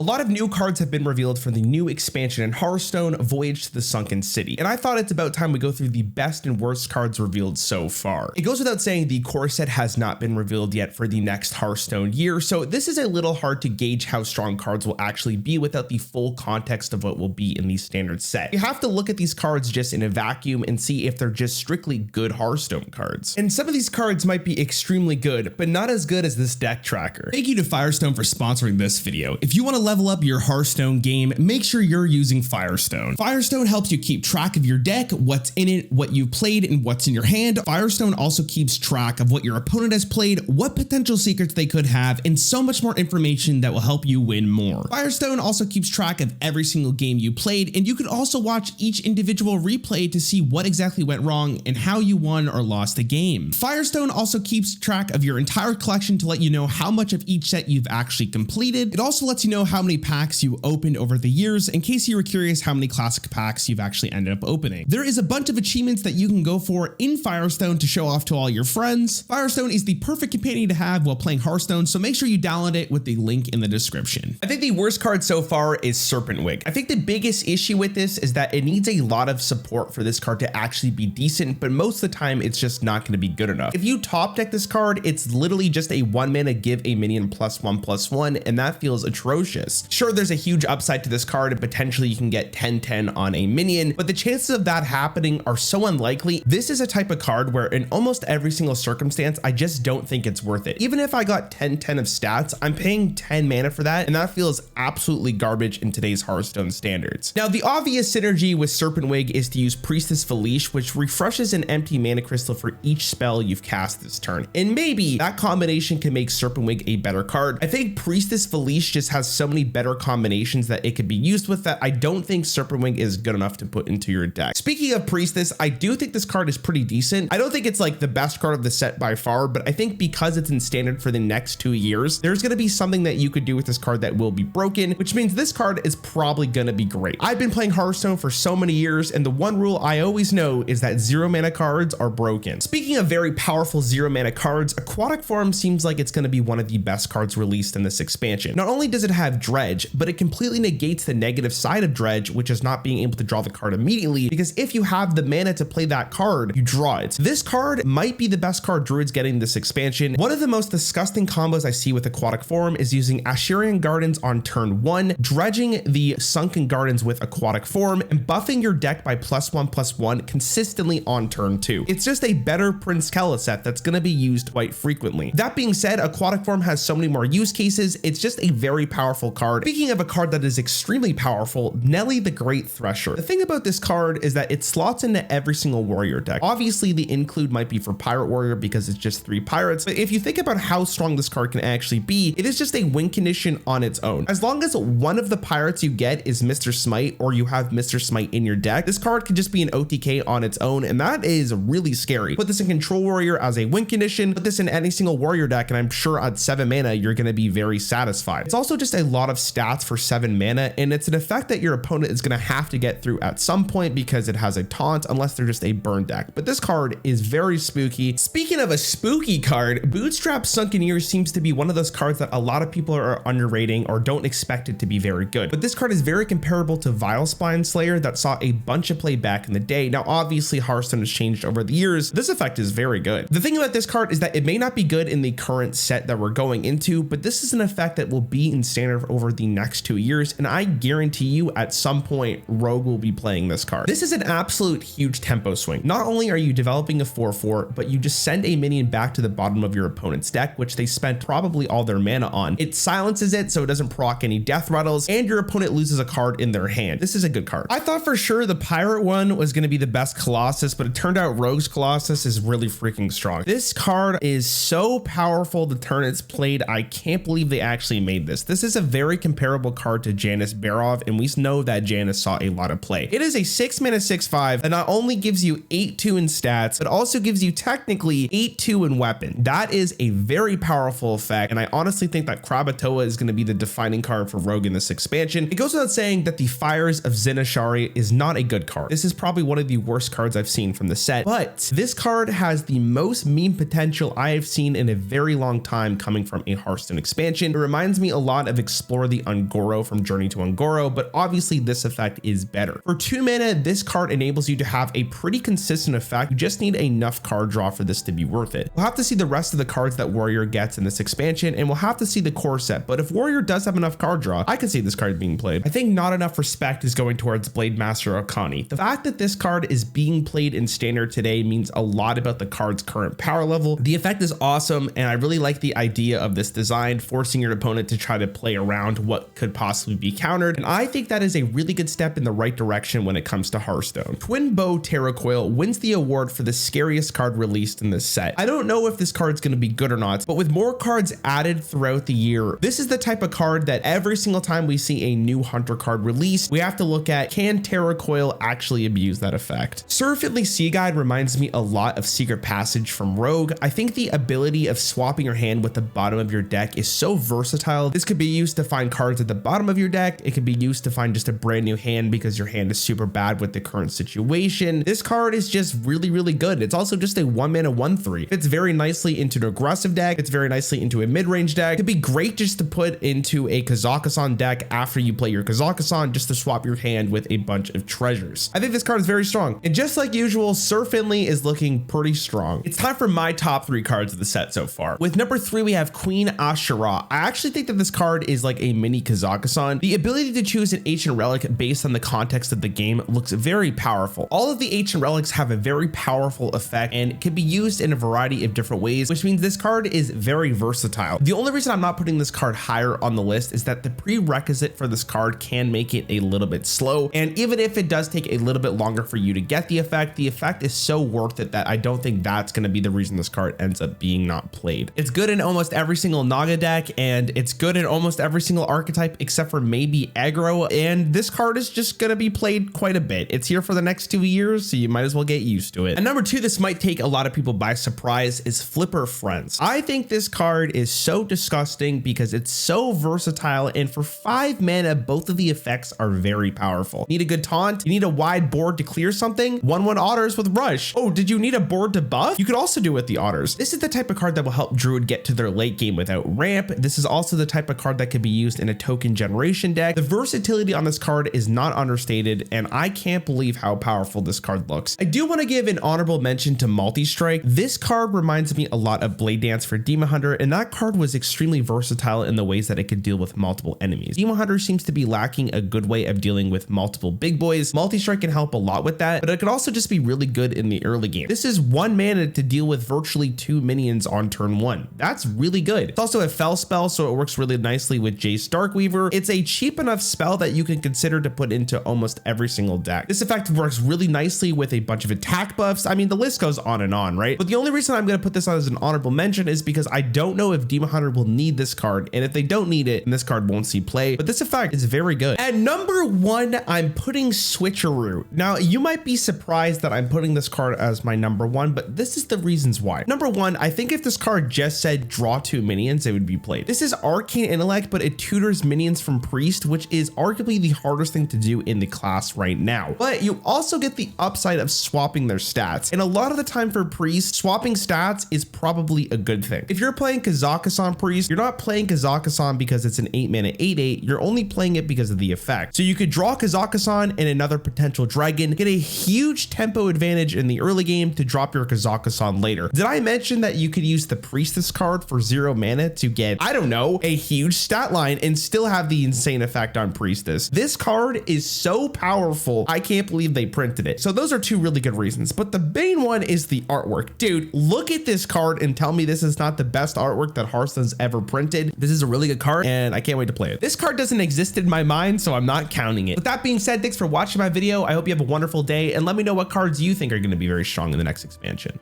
A lot of new cards have been revealed for the new expansion in Hearthstone, Voyage to the Sunken City, and I thought it's about time we go through the best and worst cards revealed so far. It goes without saying the core set has not been revealed yet for the next Hearthstone year, so this is a little hard to gauge how strong cards will actually be without the full context of what will be in the standard set. You have to look at these cards just in a vacuum and see if they're just strictly good Hearthstone cards. And some of these cards might be extremely good, but not as good as this deck tracker. Thank you to Firestone for sponsoring this video. If you want to level up your Hearthstone game, make sure you're using Firestone. Firestone helps you keep track of your deck, what's in it, what you've played, and what's in your hand. Firestone also keeps track of what your opponent has played, what potential secrets they could have, and so much more information that will help you win more. Firestone also keeps track of every single game you played, and you can also watch each individual replay to see what exactly went wrong and how you won or lost the game. Firestone also keeps track of your entire collection to let you know how much of each set you've actually completed. It also lets you know how many packs you opened over the years in case you were curious how many classic packs you've actually ended up opening. There is a bunch of achievements that you can go for in Firestone to show off to all your friends. Firestone is the perfect companion to have while playing Hearthstone, so make sure you download it with the link in the description. I think the worst card so far is Serpent Wig. I think the biggest issue with this is that it needs a lot of support for this card to actually be decent, but most of the time it's just not going to be good enough. If you top deck this card, it's literally just a 1-mana give a minion +1/+1, and that feels atrocious. Sure, there's a huge upside to this card and potentially you can get 10/10 on a minion, but the chances of that happening are so unlikely. This is a type of card where in almost every single circumstance, I just don't think it's worth it. Even if I got 10/10 of stats, I'm paying 10 mana for that, and that feels absolutely garbage in today's Hearthstone standards. Now, the obvious synergy with Serpent Wig is to use Priestess Voyage, which refreshes an empty mana crystal for each spell you've cast this turn, and maybe that combination can make Serpent Wig a better card. I think Priestess Voyage just has so many better combinations that it could be used with that I don't think Serpent Wing is good enough to put into your deck. Speaking of Priestess, I do think this card is pretty decent. I don't think it's like the best card of the set by far, but I think because it's in standard for the next 2 years, there's going to be something that you could do with this card that will be broken, which means this card is probably going to be great. I've been playing Hearthstone for so many years, and the one rule I always know is that 0-mana cards are broken. Speaking of very powerful 0-mana cards, Aquatic Form seems like it's going to be one of the best cards released in this expansion. Not only does it have Dredge, but it completely negates the negative side of Dredge, which is not being able to draw the card immediately, because if you have the mana to play that card, you draw it. This card might be the best card Druid's getting this expansion. One of the most disgusting combos I see with Aquatic Form is using Asherian Gardens on turn 1, dredging the Sunken Gardens with Aquatic Form, and buffing your deck by +1/+1 consistently on turn 2. It's just a better Prince Kella set that's going to be used quite frequently. That being said, Aquatic Form has so many more use cases. It's just a very powerful card. Speaking of a card that is extremely powerful, Nelly the Great Thresher. The thing about this card is that it slots into every single warrior deck. Obviously, the include might be for Pirate Warrior because it's just 3 pirates, but if you think about how strong this card can actually be, it is just a win condition on its own. As long as one of the pirates you get is Mr. Smite, or you have Mr. Smite in your deck, this card can just be an OTK on its own, and that is really scary. Put this in Control Warrior as a win condition, put this in any single warrior deck, and I'm sure at 7 mana, you're going to be very satisfied. It's also just a lot of stats for 7 mana, and it's an effect that your opponent is going to have to get through at some point because it has a taunt, unless they're just a burn deck. But this card is very spooky. Speaking of a spooky card, Bootstrap Sunken seems to be one of those cards that a lot of people are underrating or don't expect it to be very good. But this card is very comparable to Vilespine Slayer that saw a bunch of play back in the day. Now, obviously, Hearthstone has changed over the years. This effect is very good. The thing about this card is that it may not be good in the current set that we're going into, but this is an effect that will be in standard over the next 2 years, and I guarantee you at some point Rogue will be playing this card. This is an absolute huge tempo swing. Not only are you developing a 4/4, but you just send a minion back to the bottom of your opponent's deck, which they spent probably all their mana on. It silences it so it doesn't proc any death rattles, and your opponent loses a card in their hand. This is a good card. I thought for sure the pirate one was going to be the best Colossus, but it turned out Rogue's Colossus is really freaking strong. This card is so powerful the turn it's played. I can't believe they actually made this. This is a very comparable card to Janus Barov, and we know that Janus saw a lot of play. It is a 6-mana 6/5 that not only gives you 8/2 in stats, but also gives you technically 8/2 in weapon. That is a very powerful effect, and I honestly think that Krakatoa is going to be the defining card for Rogue in this expansion. It goes without saying that the Fires of Zinashari is not a good card. This is probably one of the worst cards I've seen from the set, but this card has the most meme potential I have seen in a very long time coming from a Hearthstone expansion. It reminds me a lot of explore the Ungoro from Journey to Ungoro, but obviously this effect is better. For 2 mana, this card enables you to have a pretty consistent effect. You just need enough card draw for this to be worth it. We'll have to see the rest of the cards that Warrior gets in this expansion, and we'll have to see the core set, but if Warrior does have enough card draw, I can see this card being played. I think not enough respect is going towards Blade Master Akani. The fact that this card is being played in Standard today means a lot about the card's current power level. The effect is awesome, and I really like the idea of this design, forcing your opponent to try to play around what could possibly be countered, and I think that is a really good step in the right direction when it comes to Hearthstone. Twin Bow Terracoil wins the award for the scariest card released in this set. I don't know if this card's going to be good or not, but with more cards added throughout the year, this is the type of card that every single time we see a new Hunter card released, we have to look at, can Terracoil actually abuse that effect? Surfeitly Sea Guide reminds me a lot of Secret Passage from Rogue. I think the ability of swapping your hand with the bottom of your deck is so versatile. This could be used to find cards at the bottom of your deck. It could be used to find just a brand new hand because your hand is super bad with the current situation. This card is just really, really good. It's also just a 1 mana 1/3. Fits very nicely into an aggressive deck. It's very nicely into a mid-range deck. It'd be great just to put into a Kazakhstan deck after you play your Kazakhstan, just to swap your hand with a bunch of treasures. I think this card is very strong. And just like usual, Sir Finley is looking pretty strong. It's time for my top 3 cards of the set so far. With number 3, we have Queen Ashura. I actually think that this card is like a mini Kazakhstan. The ability to choose an ancient relic based on the context of the game looks very powerful. All of the ancient relics have a very powerful effect and can be used in a variety of different ways, which means this card is very versatile. The only reason I'm not putting this card higher on the list is that the prerequisite for this card can make it a little bit slow. And even if it does take a little bit longer for you to get the effect is so worth it that I don't think that's going to be the reason this card ends up being not played. It's good in almost every single Naga deck, and it's good in almost every single archetype except for maybe aggro, and this card is just going to be played quite a bit. It's here for the next 2 years, so you might as well get used to it. And number 2, this might take a lot of people by surprise, is Flipper Friends. I think this card is so disgusting because it's so versatile, and for 5 mana, both of the effects are very powerful. Need a good taunt? You need a wide board to clear something? 1/1 otters with Rush. Oh, did you need a board to buff? You could also do it with the otters. This is the type of card that will help Druid get to their late game without ramp. This is also the type of card that could be used in a token generation deck. The versatility on this card is not understated, and I can't believe how powerful this card looks. I do want to give an honorable mention to Multi-Strike. This card reminds me a lot of Blade Dance for Demon Hunter, and that card was extremely versatile in the ways that it could deal with multiple enemies. Demon Hunter seems to be lacking a good way of dealing with multiple big boys. Multi-Strike can help a lot with that, but it could also just be really good in the early game. This is 1 mana to deal with virtually 2 minions on turn 1. That's really good. It's also a fell spell, so it works really nicely with Jace Darkweaver. It's a cheap enough spell that you can consider to put into almost every single deck. This effect works really nicely with a bunch of attack buffs. I mean, the list goes on and on, right? But the only reason I'm going to put this on as an honorable mention is because I don't know if Demon Hunter will need this card, and if they don't need it, then this card won't see play, but this effect is very good. At number 1, I'm putting Switcheroo. Now, you might be surprised that I'm putting this card as my number 1, but this is the reasons why. Number 1, I think if this card just said draw 2 minions, it would be played. This is Arcane Intellect, but it tutors minions from Priest, which is arguably the hardest thing to do in the class right now. But you also get the upside of swapping their stats. And a lot of the time for Priest, swapping stats is probably a good thing. If you're playing Kazakhstan Priest, you're not playing Kazakhstan because it's an 8 mana 8/8, you're only playing it because of the effect. So you could draw Kazakhstan and another potential dragon, get a huge tempo advantage in the early game to drop your Kazakhstan later. Did I mention that you could use the Priestess card for 0 mana to get, I don't know, a huge stat line and still have the insane effect on Priestess? This card is so powerful, I can't believe they printed it. So those are 2 really good reasons, but the main one is the artwork. Dude, look at this card and tell me this is not the best artwork that Hearthstone's ever printed. This is a really good card, and I can't wait to play it. This card doesn't exist in my mind, so I'm not counting it. With that being said, thanks for watching my video. I hope you have a wonderful day, and let me know what cards you think are going to be very strong in the next expansion.